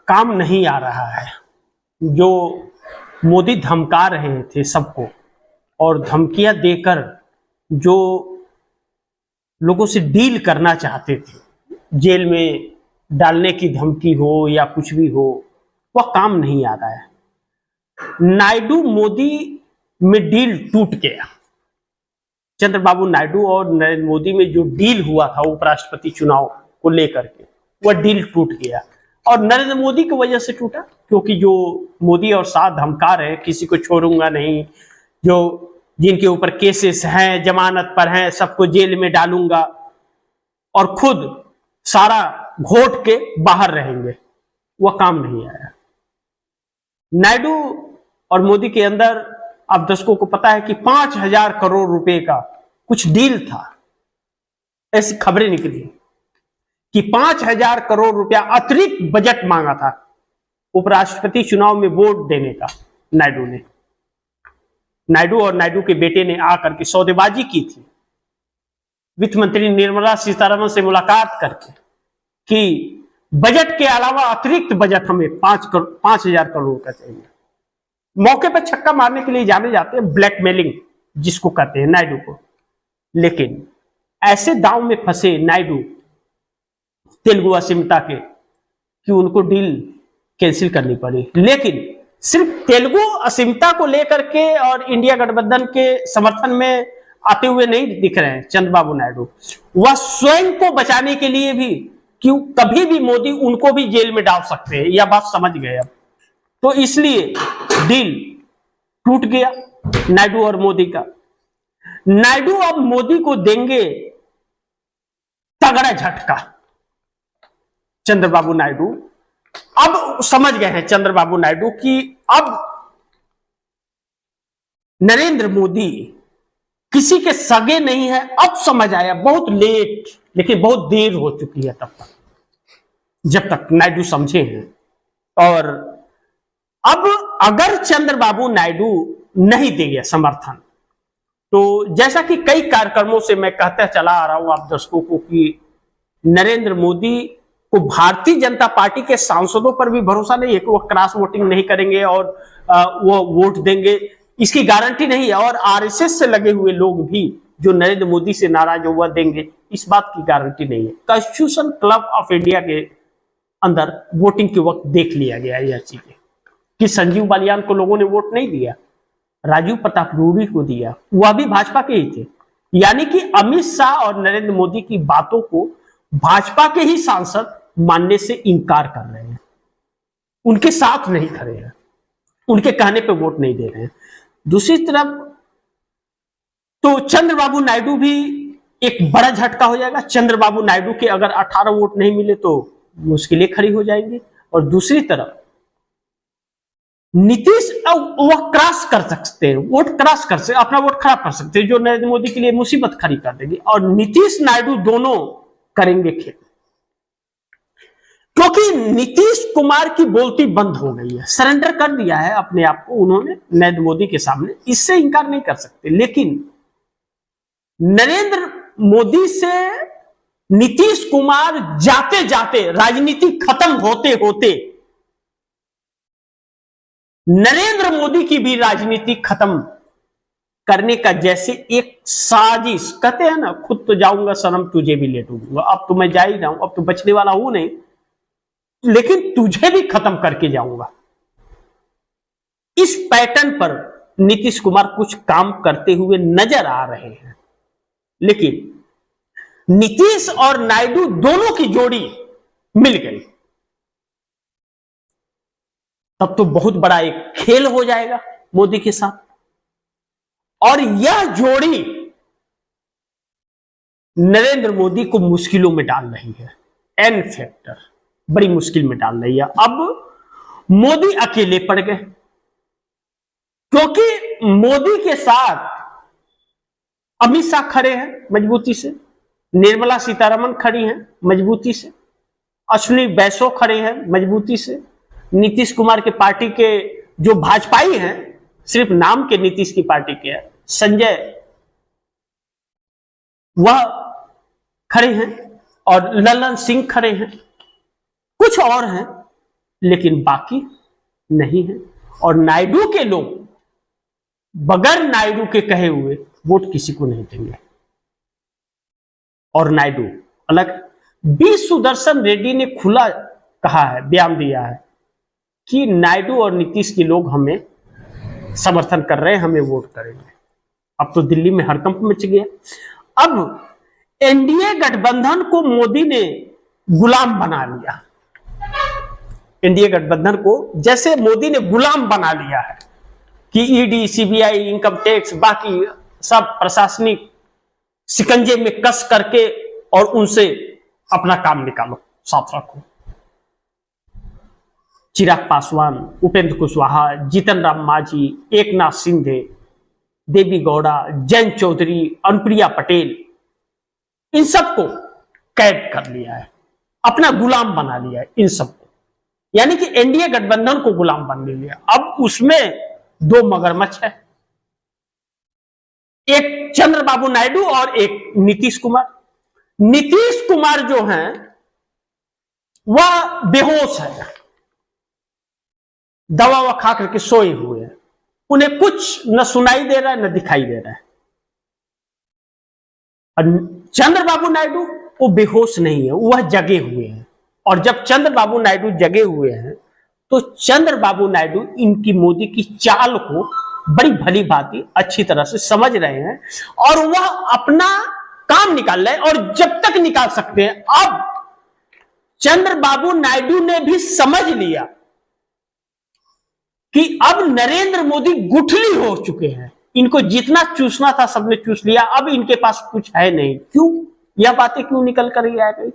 काम नहीं आ रहा है। जो मोदी धमका रहे थे सबको और धमकियां देकर जो लोगों से डील करना चाहते थे, जेल में डालने की धमकी हो या कुछ भी हो, वह काम नहीं आ रहा है। नायडू मोदी में डील टूट गया। चंद्रबाबू नायडू और नरेंद्र मोदी में जो डील हुआ था उपराष्ट्रपति चुनाव को लेकर के, वह डील टूट गया। और नरेंद्र मोदी की वजह से टूटा, क्योंकि जो मोदी और शाह धमका रहे किसी को छोड़ूंगा नहीं, जो जिनके ऊपर केसेस हैं, जमानत पर हैं, सबको जेल में डालूंगा और खुद सारा घोट के बाहर रहेंगे, वह काम नहीं आया। नायडू और मोदी के अंदर अब दर्शकों को पता है कि 5,000 करोड़ रुपए का कुछ डील था। ऐसी खबरें निकली कि 5,000 करोड़ रुपया अतिरिक्त बजट मांगा था उपराष्ट्रपति चुनाव में वोट देने का नायडू ने। नायडू और नायडू के बेटे ने आकर के सौदेबाजी की थी वित्त मंत्री निर्मला सीतारमण से मुलाकात करके कि बजट के अलावा अतिरिक्त बजट हमें 5,000 करोड़ का चाहिए। मौके पर छक्का मारने के लिए जाने जाते हैं, ब्लैकमेलिंग जिसको कहते हैं नायडू को। लेकिन ऐसे दांव में फंसे नायडू तेलुगु अस्मिता के कि उनको डील कैंसिल करनी पड़ी। लेकिन सिर्फ तेलुगु अस्मिता को लेकर के और इंडिया गठबंधन के समर्थन में आते हुए नहीं दिख रहे हैं चंद्रबाबू नायडू। वह स्वयं को बचाने के लिए भी, क्यों कभी भी मोदी उनको भी जेल में डाल सकते हैं, यह बात समझ गए अब। तो इसलिए डील टूट गया नायडू और मोदी का। नायडू अब मोदी को देंगे तगड़ा झटका। चंद्रबाबू नायडू अब समझ गए हैं चंद्रबाबू नायडू कि अब नरेंद्र मोदी किसी के सगे नहीं है। अब समझ आया, बहुत लेट, लेकिन बहुत देर हो चुकी है तब तक, जब तक नायडू समझे हैं। और अब अगर चंद्रबाबू नायडू नहीं देंगे समर्थन, तो जैसा कि कई कार्यक्रमों से मैं कहता चला आ रहा हूं आप दर्शकों को कि नरेंद्र मोदी को भारतीय जनता पार्टी के सांसदों पर भी भरोसा नहीं है कि वो क्रॉस वोटिंग नहीं करेंगे और वो वोट देंगे, इसकी गारंटी नहीं है। और आरएसएस से लगे हुए लोग भी जो नरेंद्र मोदी से नाराज हो वह देंगे, इस बात की गारंटी नहीं है। कॉन्स्टिट्यूशन क्लब ऑफ इंडिया के अंदर वोटिंग के वक्त देख लिया गया यह चीजें कि संजीव बालियान को लोगों ने वोट नहीं दिया, राजीव प्रताप रूडी को दिया, वह भी भाजपा के ही थे। यानी कि अमित शाह और नरेंद्र मोदी की बातों को भाजपा के ही सांसद मानने से इनकार कर रहे हैं, उनके साथ नहीं खड़े हैं, उनके कहने पे वोट नहीं दे रहे हैं। दूसरी तरफ तो चंद्रबाबू नायडू भी एक बड़ा झटका हो जाएगा। चंद्रबाबू नायडू के अगर 18 वोट नहीं मिले तो मुश्किलें खड़ी हो जाएंगी। और दूसरी तरफ नीतीश वह क्रॉस कर सकते हैं, वोट क्रॉस कर सकते, अपना वोट खराब कर सकते हैं, जो नरेंद्र मोदी के लिए मुसीबत खड़ी कर देगी। और नीतीश नायडू दोनों करेंगे खेल, क्योंकि नीतीश कुमार की बोलती बंद हो गई है, सरेंडर कर दिया है अपने आप को उन्होंने नरेंद्र मोदी के सामने, इससे इंकार नहीं कर सकते। लेकिन नरेंद्र मोदी से नीतीश कुमार जाते जाते, राजनीति खत्म होते होते नरेंद्र मोदी की भी राजनीति खत्म करने का जैसे एक साजिश, कहते हैं ना, खुद तो जाऊंगा सनम तुझे भी ले लूंगा, अब तो मैं जा ही रहा हूं, अब तो बचने वाला हूं नहीं, लेकिन तुझे भी खत्म करके जाऊंगा। इस पैटर्न पर नीतीश कुमार कुछ काम करते हुए नजर आ रहे हैं। लेकिन नीतीश और नायडू दोनों की जोड़ी मिल गई तब तो बहुत बड़ा एक खेल हो जाएगा मोदी के साथ। और यह जोड़ी नरेंद्र मोदी को मुश्किलों में डाल रही है, एन फैक्टर बड़ी मुश्किल में डाल रही है। अब मोदी अकेले पड़ गए, क्योंकि मोदी के साथ अमित शाह खड़े हैं मजबूती से, निर्मला सीतारमण खड़ी हैं मजबूती से, अश्विनी वैष्णव खड़े हैं मजबूती से, नीतीश कुमार के पार्टी के जो भाजपाई हैं, सिर्फ नाम के नीतीश की पार्टी के हैं, संजय वह खड़े हैं और ललन सिंह खड़े हैं, कुछ और हैं लेकिन बाकी नहीं है। और नायडू के लोग बगैर नायडू के कहे हुए वोट किसी को नहीं देंगे। और नायडू अलग। बी सुदर्शन रेड्डी ने खुला कहा है, बयान दिया है कि नायडू और नीतीश के लोग हमें समर्थन कर रहे हैं, हमें वोट करेंगे। अब तो दिल्ली में हड़कंप मच गया। अब एनडीए गठबंधन को मोदी ने गुलाम बना लिया। एनडीए गठबंधन को जैसे मोदी ने गुलाम बना लिया है कि ईडी, सीबीआई, इनकम टैक्स, बाकी सब प्रशासनिक शिकंजे में कस करके और उनसे अपना काम निकालो, साथ रखो। चिराग पासवान, उपेंद्र कुशवाहा, जीतन राम मांझी, एकनाथ शिंदे, देवी गौड़ा, जयंत चौधरी, अनुप्रिया पटेल, इन सबको कैद कर लिया है, अपना गुलाम बना लिया है इन सबको। यानी कि एनडीए गठबंधन को गुलाम बन लिया। अब उसमें दो मगरमच्छ है, एक चंद्रबाबू नायडू और एक नीतीश कुमार। नीतीश कुमार जो हैं वह बेहोश है, दवा ववा खा करके सोए हुए हैं, उन्हें कुछ न सुनाई दे रहा है न दिखाई दे रहा है। और चंद्रबाबू नायडू वो बेहोश नहीं है, वह जगे हुए हैं। और जब चंद्रबाबू नायडू जगे हुए हैं तो चंद्रबाबू नायडू इनकी मोदी की चाल को बड़ी भली भांति अच्छी तरह से समझ रहे हैं और वह अपना काम निकाल रहे हैं। और जब तक निकाल सकते हैं, अब चंद्रबाबू नायडू ने भी समझ लिया कि अब नरेंद्र मोदी गुठली हो चुके हैं, इनको जितना चूसना था सबने चूस लिया, अब इनके पास कुछ है नहीं। क्यों यह बातें क्यों निकल कर आ गई?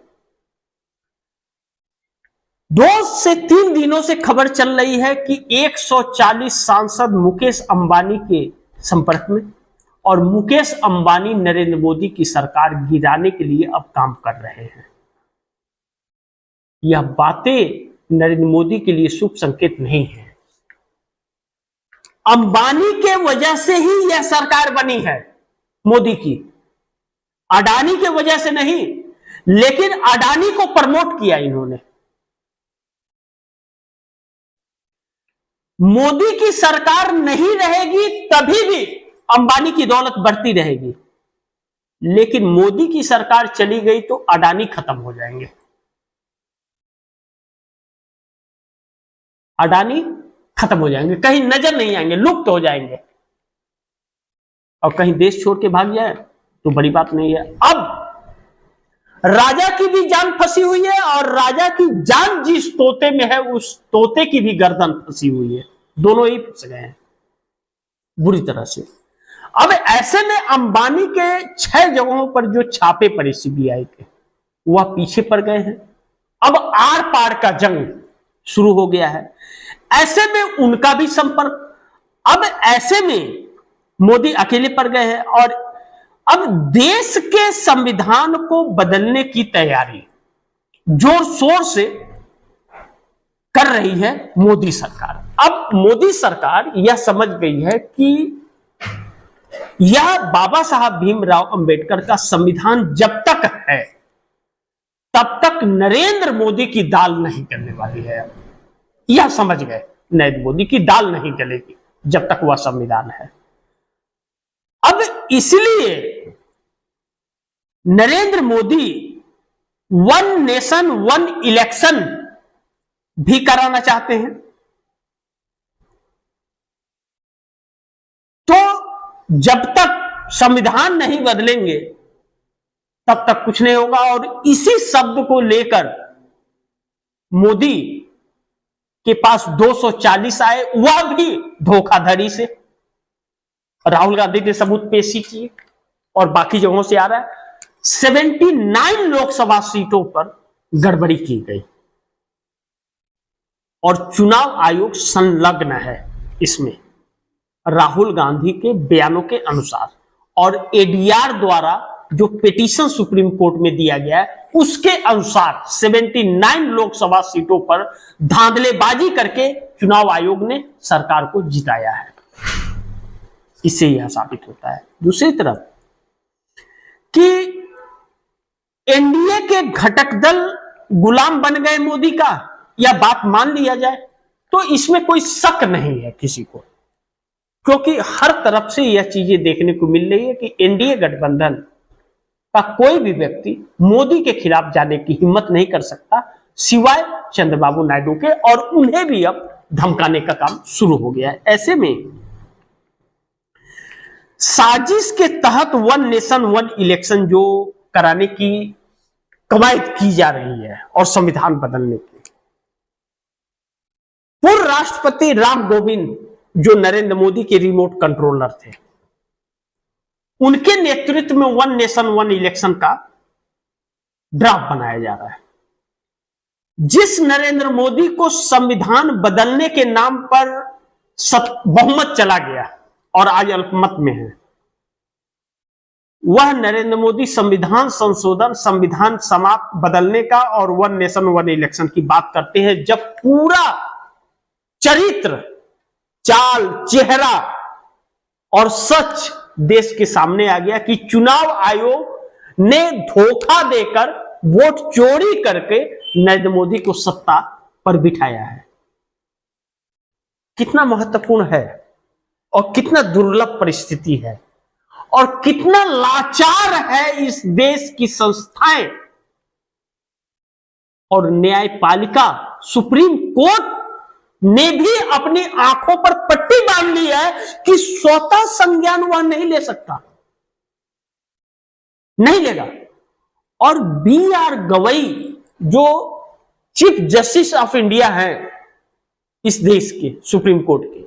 2 से 3 दिनों से खबर चल रही है कि 140 सांसद मुकेश अंबानी के संपर्क में, और मुकेश अंबानी नरेंद्र मोदी की सरकार गिराने के लिए अब काम कर रहे हैं। यह बातें नरेंद्र मोदी के लिए शुभ संकेत नहीं है। अंबानी के वजह से ही यह सरकार बनी है मोदी की, अडानी के वजह से नहीं। लेकिन अडानी को प्रमोट किया इन्होंने। मोदी की सरकार नहीं रहेगी तभी भी अंबानी की दौलत बढ़ती रहेगी, लेकिन मोदी की सरकार चली गई तो अडानी खत्म हो जाएंगे। अडानी खत्म हो जाएंगे, कहीं नजर नहीं आएंगे, लुप्त हो जाएंगे। और कहीं देश छोड़ के भाग जाए तो बड़ी बात नहीं है। अब राजा की भी जान फंसी हुई है और राजा की जान जिस तोते में है उस तोते की भी गर्दन फंसी हुई है। दोनों ही फंस गए हैं बुरी तरह से। अब ऐसे में अंबानी के 6 जगहों पर जो छापे पड़े सीबीआई के, वह पीछे पड़ गए हैं। अब आर पार का जंग शुरू हो गया है। ऐसे में उनका भी संपर्क, अब ऐसे में मोदी अकेले पड़ गए हैं। और अब देश के संविधान को बदलने की तैयारी जोर शोर से कर रही है मोदी सरकार। अब मोदी सरकार यह समझ गई है कि यह बाबा साहब भीमराव अंबेडकर का संविधान जब तक है तब तक नरेंद्र मोदी की दाल नहीं गलने वाली है। यह समझ गए नरेंद्र मोदी की दाल नहीं गलेगी जब तक वह संविधान है। अब इसलिए नरेंद्र मोदी 1 नेशन 1 इलेक्शन भी कराना चाहते हैं। तो जब तक संविधान नहीं बदलेंगे तब तक कुछ नहीं होगा। और इसी शब्द को लेकर मोदी के पास 240 आए, वह भी धोखाधड़ी से। राहुल गांधी ने सबूत पेशी किए और बाकी जगहों से आ रहा है। 79 लोकसभा सीटों पर गड़बड़ी की गई और चुनाव आयोग संलग्न है इसमें राहुल गांधी के बयानों के अनुसार। और एडीआर द्वारा जो पिटीशन सुप्रीम कोर्ट में दिया गया है उसके अनुसार 79 लोकसभा सीटों पर धांधलेबाजी करके चुनाव आयोग ने सरकार को जिताया है। इससे यह साबित होता है दूसरी तरफ कि एनडीए के घटक दल गुलाम बन गए मोदी का। या बात मान लिया जाए तो इसमें कोई शक नहीं है किसी को, क्योंकि हर तरफ से यह चीजें देखने को मिल रही है कि एनडीए गठबंधन का कोई भी व्यक्ति मोदी के खिलाफ जाने की हिम्मत नहीं कर सकता सिवाय चंद्रबाबू नायडू के, और उन्हें भी अब धमकाने का काम शुरू हो गया है। ऐसे में साजिश के तहत वन नेशन वन इलेक्शन जो कराने की कवायद की जा रही है और संविधान बदलने की, पूर्व राष्ट्रपति राम गोविंद जो नरेंद्र मोदी के रिमोट कंट्रोलर थे, उनके नेतृत्व में वन नेशन वन इलेक्शन का ड्राफ्ट बनाया जा रहा है। जिस नरेंद्र मोदी को संविधान बदलने के नाम पर बहुमत चला गया और आज अल्पमत में है, वह नरेंद्र मोदी संविधान संशोधन, संविधान समाप्त बदलने का और वन नेशन वन इलेक्शन की बात करते हैं, जब पूरा चरित्र, चाल, चेहरा और सच देश के सामने आ गया कि चुनाव आयोग ने धोखा देकर वोट चोरी करके नरेंद्र मोदी को सत्ता पर बिठाया है। कितना महत्वपूर्ण है और कितना दुर्लभ परिस्थिति है और कितना लाचार है इस देश की संस्थाएं और न्यायपालिका। सुप्रीम कोर्ट ने भी अपनी आंखों पर पट्टी बांध ली है कि स्वतः संज्ञान वह नहीं ले सकता, नहीं लेगा। और बी.आर. गवई जो चीफ जस्टिस ऑफ इंडिया हैं इस देश के सुप्रीम कोर्ट के,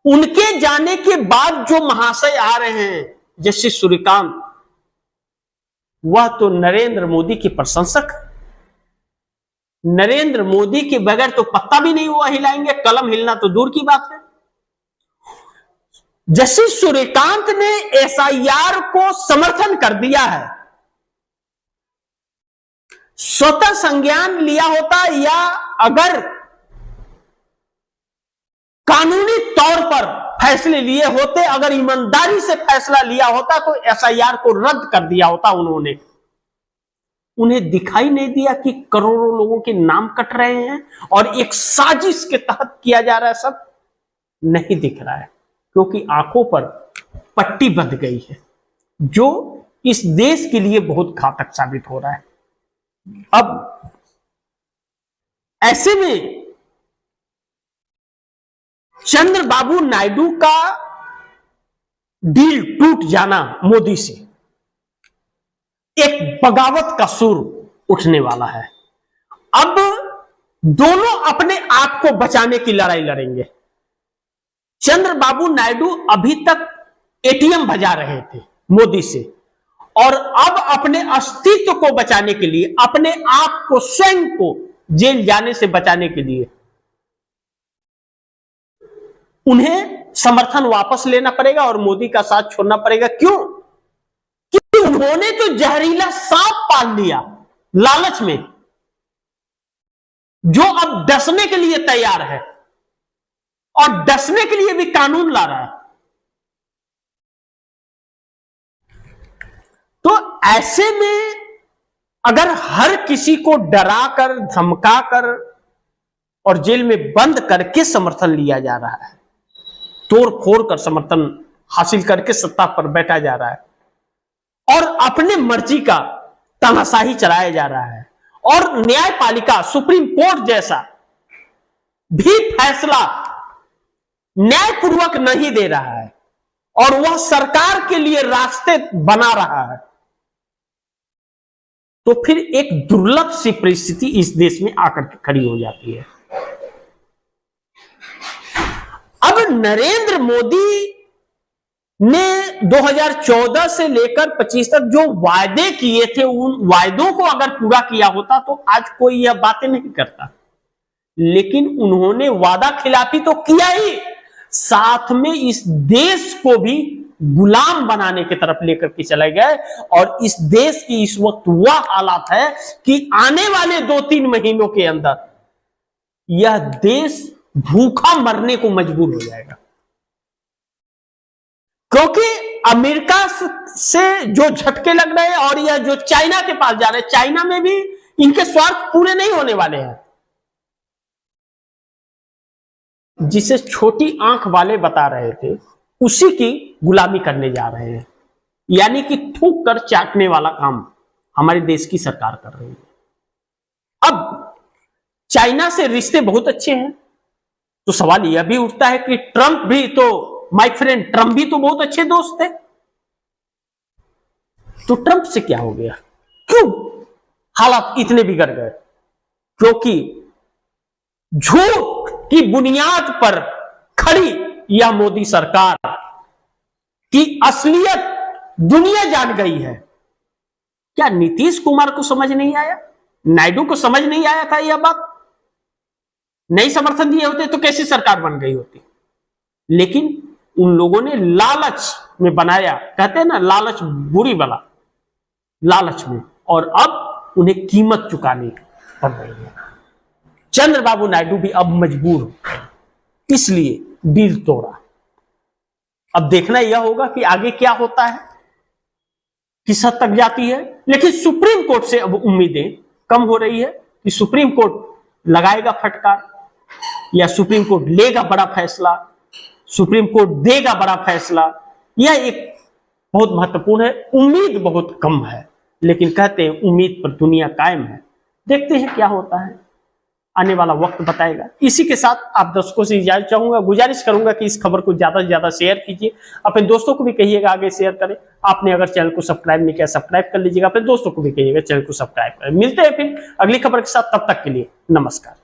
उनके जाने के बाद जो महाशय आ रहे हैं जस्टिस सूर्यकांत, वह तो नरेंद्र मोदी के प्रशंसक है। नरेंद्र मोदी के बगैर तो पत्ता भी नहीं हुआ हिलाएंगे, कलम हिलना तो दूर की बात है। जस्टिस सूर्यकांत ने एसआईआर को समर्थन कर दिया है। स्वतः संज्ञान लिया होता या अगर कानूनी तौर पर फैसले लिए होते, अगर ईमानदारी से फैसला लिया होता तो एसआईआर को रद्द कर दिया होता उन्होंने। उन्हें दिखाई नहीं दिया कि करोड़ों लोगों के नाम कट रहे हैं और एक साजिश के तहत किया जा रहा है, सब नहीं दिख रहा है क्योंकि आंखों पर पट्टी बंध गई है, जो इस देश के लिए बहुत घातक साबित हो रहा है। अब ऐसे में चंद्रबाबू नायडू का डील टूट जाना मोदी से, एक बगावत का सुर उठने वाला है। अब दोनों अपने आप को बचाने की लड़ाई लड़ेंगे। चंद्रबाबू नायडू अभी तक एटीएम बजा रहे थे मोदी से, और अब अपने अस्तित्व को बचाने के लिए, अपने आप को, स्वयं को जेल जाने से बचाने के लिए उन्हें समर्थन वापस लेना पड़ेगा और मोदी का साथ छोड़ना पड़ेगा। क्यों? क्योंकि उन्होंने तो जहरीला सांप पाल लिया लालच में, जो अब डसने के लिए तैयार है और डसने के लिए भी कानून ला रहा है। तो ऐसे में अगर हर किसी को डराकर, धमकाकर और जेल में बंद करके समर्थन लिया जा रहा है, तोड़ फोड़ कर समर्थन हासिल करके सत्ता पर बैठा जा रहा है और अपने मर्जी का तानाशाही चलाया जा रहा है, और न्यायपालिका, सुप्रीम कोर्ट जैसा भी फैसला न्यायपूर्वक नहीं दे रहा है और वह सरकार के लिए रास्ते बना रहा है, तो फिर एक दुर्लभ सी परिस्थिति इस देश में आकर के खड़ी हो जाती है। अब नरेंद्र मोदी ने 2014 से लेकर 25 तक जो वायदे किए थे, उन वायदों को अगर पूरा किया होता तो आज कोई यह बातें नहीं करता, लेकिन उन्होंने वादा खिलाफी तो किया ही, साथ में इस देश को भी गुलाम बनाने की तरफ लेकर के चले गए। और इस देश की इस वक्त वह हालत है कि आने वाले 2-3 महीनों के अंदर यह देश भूखा मरने को मजबूर हो जाएगा, क्योंकि अमेरिका से जो झटके लग रहे हैं और यह जो चाइना के पास जा रहे हैं, चाइना में भी इनके स्वार्थ पूरे नहीं होने वाले हैं। जिसे छोटी आंख वाले बता रहे थे, उसी की गुलामी करने जा रहे हैं। यानी कि थूक कर चाटने वाला काम हमारे देश की सरकार कर रही है। अब चाइना से रिश्ते बहुत अच्छे हैं, तो सवाल यह भी उठता है कि ट्रंप भी तो, माय फ्रेंड, ट्रंप भी तो बहुत अच्छे दोस्त थे, तो ट्रंप से क्या हो गया? क्यों हालात इतने बिगड़ गए? क्योंकि झूठ की बुनियाद पर खड़ी यह मोदी सरकार की असलियत दुनिया जान गई है। क्या नीतीश कुमार को समझ नहीं आया? नायडू को समझ नहीं आया था यह बात? नहीं समर्थन दिए होते तो कैसी सरकार बन गई होती? लेकिन उन लोगों ने लालच में बनाया, कहते हैं ना लालच बुरी बला, लालच में, और अब उन्हें कीमत चुकानी पड़ रही है। चंद्रबाबू नायडू भी अब मजबूर हो, इसलिए डील तोड़ा। अब देखना यह होगा कि आगे क्या होता है, किस हद तक जाती है। लेकिन सुप्रीम कोर्ट से अब उम्मीदें कम हो रही है कि सुप्रीम कोर्ट लगाएगा फटकार, या सुप्रीम कोर्ट लेगा बड़ा फैसला, सुप्रीम कोर्ट देगा बड़ा फैसला। यह एक बहुत महत्वपूर्ण है। उम्मीद बहुत कम है, लेकिन कहते हैं उम्मीद पर दुनिया कायम है। देखते हैं क्या होता है, आने वाला वक्त बताएगा। इसी के साथ आप दर्शकों से इजाजत चाहूंगा, गुजारिश करूंगा कि इस खबर को ज्यादा से ज्यादा शेयर कीजिए, अपने दोस्तों को भी कहिएगा आगे शेयर करें। आपने अगर चैनल को सब्सक्राइब नहीं किया, सब्सक्राइब कर लीजिएगा, अपने दोस्तों को भी कहिएगा चैनल को सब्सक्राइब करें। मिलते हैं फिर अगली खबर के साथ, तब तक के लिए नमस्कार।